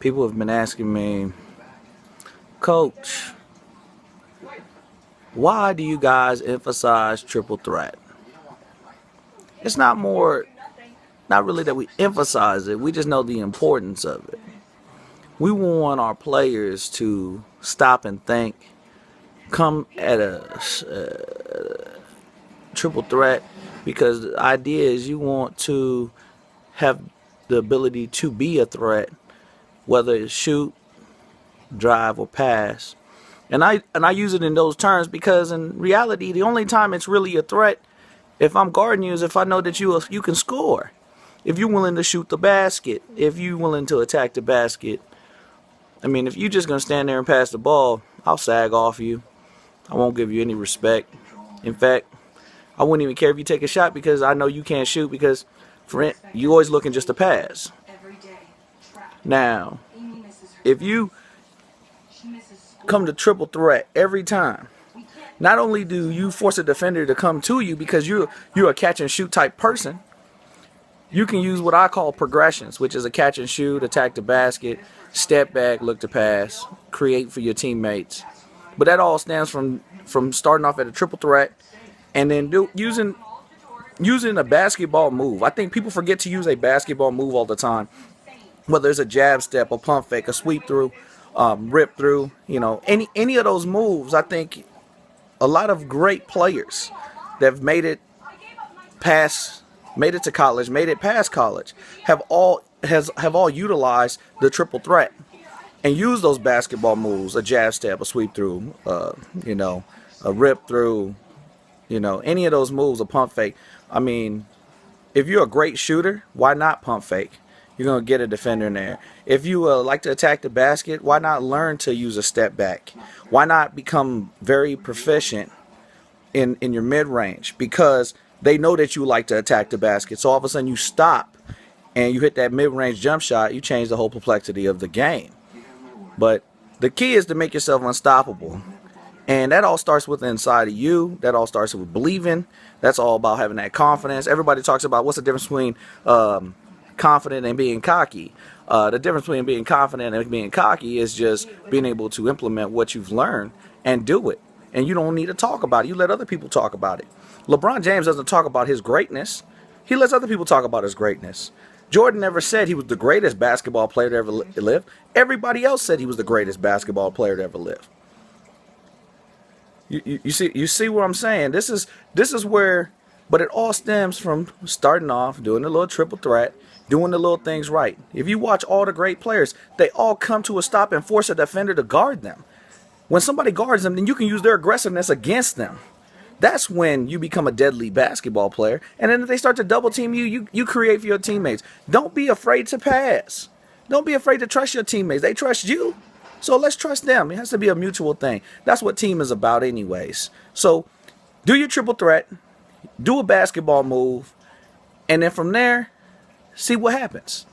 People have been asking me, Coach, why do you guys emphasize triple threat? It's not really that we emphasize it. We just know the importance of it. We want our players to stop and think, come at a triple threat, because the idea is you want to have the ability to be a threat, whether it's shoot, drive, or pass. And I use it in those terms because in reality, the only time it's really a threat if I'm guarding you is if I know that you can score. If you're willing to shoot the basket, if you're willing to attack the basket. I mean, if you're just going to stand there and pass the ball, I'll sag off you. I won't give you any respect. In fact, I wouldn't even care if you take a shot because I know you can't shoot because you always looking just to pass. Now, if you come to triple threat every time, not only do you force a defender to come to you because you're a catch and shoot type person, you can use what I call progressions, which is a catch and shoot, attack the basket, step back, look to pass, create for your teammates. But that all stems from starting off at a triple threat and then using a basketball move. I think people forget to use a basketball move all the time, whether it's a jab step, a pump fake, a sweep through, rip through, any of those moves. I think a lot of great players that have made it to college, made it past college, have all utilized the triple threat and used those basketball moves, a jab step, a sweep through, a rip through, any of those moves, a pump fake. I mean, if you're a great shooter, why not pump fake? You're going to get a defender in there. If you like to attack the basket, why not learn to use a step back? Why not become very proficient in your mid-range? Because they know that you like to attack the basket. So all of a sudden you stop and you hit that mid-range jump shot, you change the whole complexity of the game. But the key is to make yourself unstoppable. And that all starts with inside of you. That all starts with believing. That's all about having that confidence. Everybody talks about what's the difference between confident and being cocky. The difference between being confident and being cocky is just being able to implement what you've learned and do it. And you don't need to talk about it. You let other people talk about it. LeBron James doesn't talk about his greatness. He lets other people talk about his greatness. Jordan never said he was the greatest basketball player to ever live. Everybody else said he was the greatest basketball player to ever live. You see what I'm saying? This is where, but it all stems from starting off, doing a little triple threat, doing the little things right. If you watch all the great players, they all come to a stop and force a defender to guard them. When somebody guards them, then you can use their aggressiveness against them. That's when you become a deadly basketball player. And then if they start to double team you, you create for your teammates. Don't be afraid to pass. Don't be afraid to trust your teammates. They trust you. So let's trust them. It has to be a mutual thing. That's what team is about anyways. So do your triple threat. Do a basketball move. And then from there, see what happens.